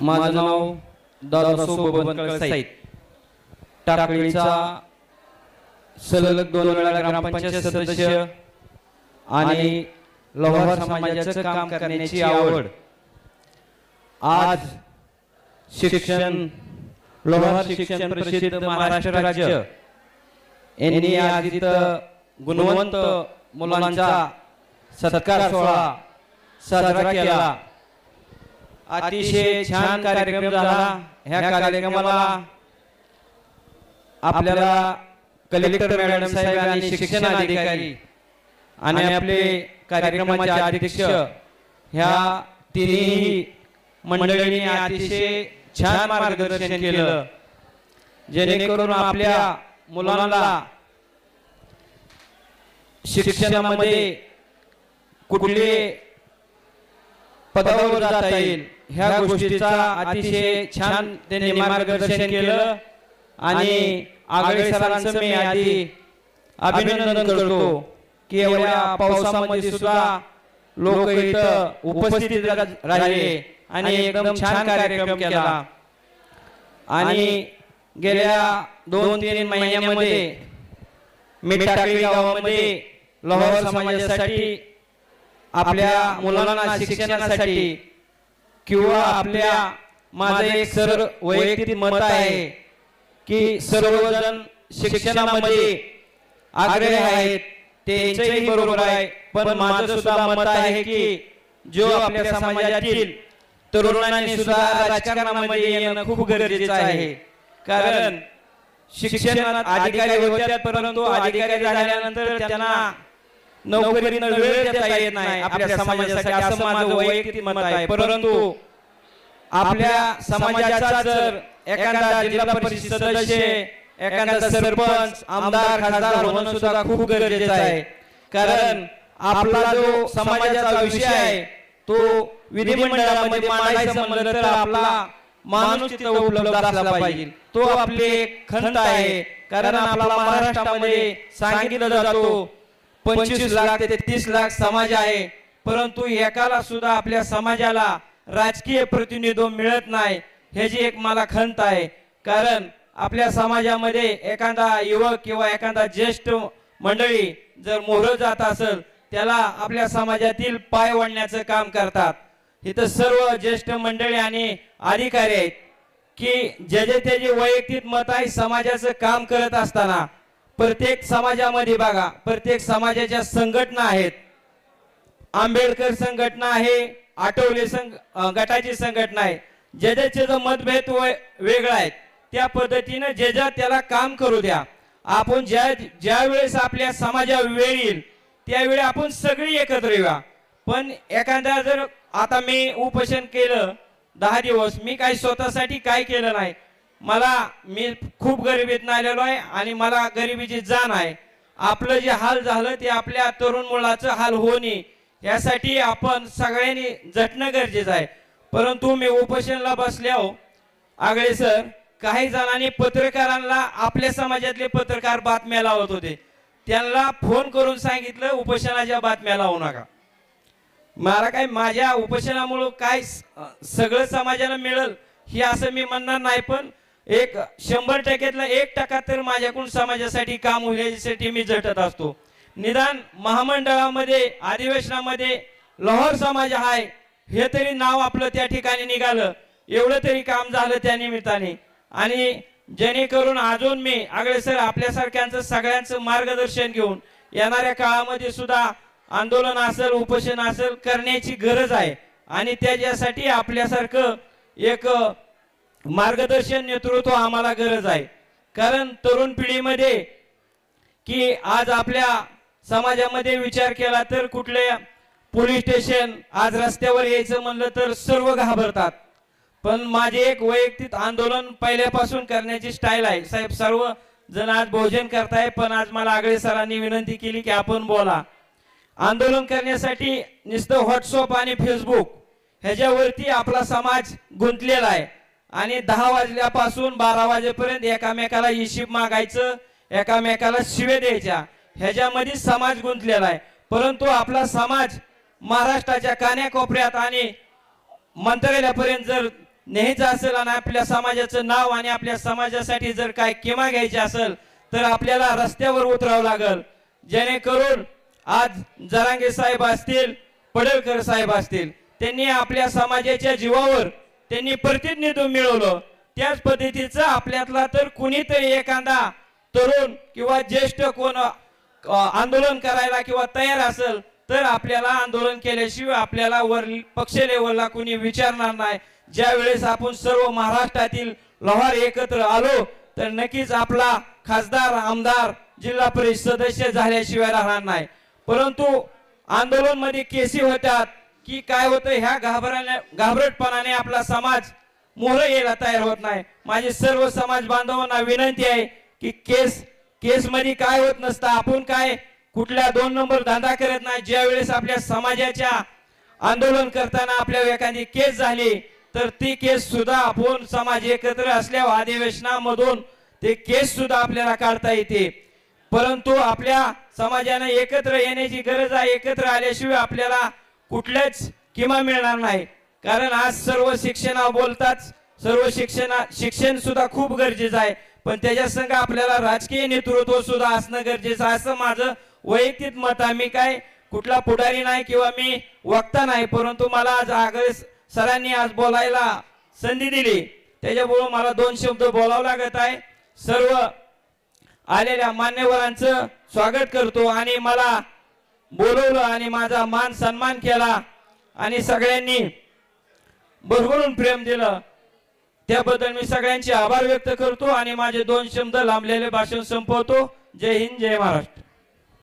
माझं नाव दादासो बबन कळसाईत, टाकळीचा सलग 2 वेळा ग्रामपंचायत सदस्य आणि लोहार समाजाचं काम करण्याची आवड। आज शिक्षण लोहार शिक्षण परिषद महाराष्ट्र राज्य यांनी आज इथं गुणवंत मुलांचा सत्कार सोहळा साजरा केला। अतिशय छान कार्यक्रम झाला। ह्या कार्यक्रमाला आपल्याला कलेक्टर मॅडम साहेब आणि शिक्षण अधिकारी आणि आपले कार्यक्रमाचे अध्यक्ष ह्या तिन्ही मंडळींनी अतिशय छान मार्गदर्शन केलं, जेणेकरून आपल्या मुलांना शिक्षणामध्ये कुठले पदावर जाता येईल ह्या गोष्टीचा अतिशय छान त्यांनी मार्गदर्शन केलं। आणि आगळे सरांचं मी आधी अभिनंदन करतो की एवढ्या पावसामध्ये सुद्धा लोक इथं उपस्थित राहिले आणि एकदम छान कार्यक्रम केला। आणि गेल्या 2-3 महिन्यामध्ये मी टाकळी गावामध्ये लोहार समाजासाठी आपल्या मुलांना शिक्षणासाठी किंवा आपल्या माझं एक वैयक्तिक मत आहे की सर्वजण शिक्षणामध्ये आग्रही आहेत, त्यांचंही बरोबर आहे, पण माझं सुद्धा मत आहे की जो आपल्या समाजातील तरुणांनी सुद्धा राजकारणामध्ये येणं खूप गरजेचं आहे। कारण शिक्षणात अधिकारी होत्यात, परंतु अधिकारी झाल्यानंतर त्यांना नोकरीला वेळ देता येत नाही आपल्या समाजासाठी, असं माझं वैयक्तिक मत आहे। परंतु आपल्या समाजाचा जर एखादा जिल्हा परिषद सदस्य, एखादा सरपंच, आमदार, खासदार होणं सुद्धा खूप गरजेचं आहे। कारण आपला जो समाजाचा विषय आहे तो विधिमंडळामध्ये मांडायचा म्हणलं तर आपला माणूस तिथं उपलब्ध असला पाहिजे, तो आपली खंत आहे। कारण आपला महाराष्ट्रामध्ये सांगितलं जातो 25 लाख ते 30 लाख समाज आहे, परंतु एकाला सुद्धा आपल्या समाजाला राजकीय प्रतिनिधित्व मिळत नाही, ह्याची एक मला खंत आहे। कारण आपल्या समाजामध्ये एखादा युवक किंवा एखादा ज्येष्ठ मंडळी जर मोहर जात असेल त्याला आपल्या समाजातील पाय ओढण्याचं काम करतात। इथं सर्व ज्येष्ठ मंडळी आणि अधिकारी आहेत की ज्याचे त्याचे वैयक्तिक मत आहे, समाजाचं काम करत असताना प्रत्येक समाजामध्ये बघा, प्रत्येक समाजाच्या संघटना आहेत। आंबेडकर संघटना आहे, आठवले गटाची संघटना आहे, ज्याचं मतभेद वेगळा आहे त्या पद्धतीने ज्याच्या त्याला काम करू द्या। आपण ज्या वेळेस आपल्या समाजा वेळ येईल त्यावेळी आपण सगळी एकत्र येऊया। पण एखादा जर आता मी उपोषण केलं 10 दिवस, मी काही स्वतःसाठी काय केलं नाही, मी खूप गरिबीतून आलेलो आहे आणि मला गरिबीची जाण आहे। आपलं जे हाल झालं ते आपल्या तरुण मुलाचं हाल होऊ नये यासाठी आपण सगळ्यांनी झटणं गरजेचं आहे। परंतु मी उपोषणाला बसल्यावर आगळे सर काही जणांनी पत्रकारांना, आपल्या समाजातले पत्रकार बातम्या लावत होते, त्यांना फोन करून सांगितलं उपोषणाच्या बातम्या लावू नका। मला काय माझ्या उपोषणामुळे काय सगळं समाजाला मिळेल हे असं मी म्हणणार नाही, पण 100%तला 1% तर माझ्याकडून समाजासाठी काम होण्यासाठी मी झटत असतो। निदान महामंडळामध्ये अधिवेशनामध्ये लोहार समाज आहे हे तरी नाव आपलं त्या ठिकाणी निघालं, एवढं तरी काम झालं त्या निमित्ताने। आणि जेणेकरून अजून मी आगळे सर आपल्यासारख्यांचं सगळ्यांचं मार्गदर्शन घेऊन येणाऱ्या काळामध्ये सुद्धा आंदोलन असेल, उपोषण असेल करण्याची गरज आहे। आणि त्याच्यासाठी आपल्यासारखं एक मार्गदर्शन नेतृत्व आम्हाला गरज आहे। कारण तरुण पिढीमध्ये की आज आपल्या समाजामध्ये विचार केला तर कुठले पोलीस स्टेशन, आज रस्त्यावर यायचं म्हणलं तर सर्व घाबरतात, पण माझे एक वैयक्तिक आंदोलन पहिल्यापासून करण्याची स्टाईल आहे। साहेब सर्व जण आज भोजन करताय, पण आज मला आगळे सरांनी विनंती केली की आपण बोला। आंदोलन करण्यासाठी नुसतं व्हॉट्सअप आणि फेसबुक ह्याच्यावरती आपला समाज गुंतलेला आहे आणि 10 वाजल्यापासून 12 वाजेपर्यंत एकामेकाला हिशोब मागायचं, एकामेकाला शिवे द्यायच्या, ह्याच्यामध्ये समाज गुंतलेला आहे। परंतु आपला समाज महाराष्ट्राच्या कान्याकोपऱ्यात आणि मंत्रालयापर्यंत जर न्यायचं असेल आणि आपल्या समाजाचं नाव आणि आपल्या समाजासाठी जर काय किमा घ्यायची असेल तर आपल्याला रस्त्यावर उतरावं लागेल, जेणेकरून आज जरांगे साहेब असतील, पडळकर साहेब असतील, त्यांनी आपल्या समाजाच्या जीवावर त्यांनी प्रतिनिधित्व मिळवलं. त्याच पद्धतीचं आपल्यातला तर कुणीतरी एखादा तरुण किंवा ज्येष्ठ कोण आंदोलन करायला किंवा तयार असेल तर आपल्याला आंदोलन केल्याशिवाय आपल्याला वर पक्ष लेवलला कुणी विचारणार नाही. ज्या वेळेस आपण सर्व महाराष्ट्रातील लोहार एकत्र आलो तर नक्कीच आपला खासदार, आमदार, जिल्हा परिषद सदस्य झाल्याशिवाय राहणार नाही. परंतु आंदोलन मध्ये केसी होतात की काय होतं, ह्या घाबरटपणाने आपला समाज मोहर यायला तयार होत नाही. माझी सर्व समाज बांधवांना विनंती आहे की केस मध्ये काय होत नसतं. आपण काय कुठल्या 2 नंबर धंदा करत नाही. ज्या वेळेस आपल्या समाजाच्या आंदोलन करताना आपल्या एखादी केस झाली तर ती केस सुद्धा आपण समाज एकत्र असल्यावर अधिवेशनामधून ते केस सुद्धा आपल्याला काढता येते. परंतु आपल्या समाजाने एकत्र येण्याची गरज आहे. एकत्र आल्याशिवाय आपल्याला कुठल्याच किमा मिळणार नाही. कारण आज सर्व शिक्षणावर बोलतात, सर्व शिक्षण सुद्धा खूप गरजेचं आहे, पण त्याच्या संग आपल्याला राजकीय नेतृत्व सुद्धा असणं गरजेचं आहे, असं माझं वैयक्तिक मत आहे. मी काय कुठला पुढारी नाही किंवा मी वक्ता नाही, परंतु मला आज आगळे सरांनी आज बोलायला संधी दिली, त्याच्यामुळे मला 2 शब्द बोलावं लागत आहे. सर्व आलेल्या मान्यवरांचं स्वागत करतो आणि मला बोलवलं आणि माझा मान सन्मान केला आणि सगळ्यांनी भरभरून प्रेम दिलं, त्याबद्दल मी सगळ्यांचे आभार व्यक्त करतो आणि माझे 2 शब्द लांबलेले भाषण संपवतो. जय हिंद, जय महाराष्ट्र.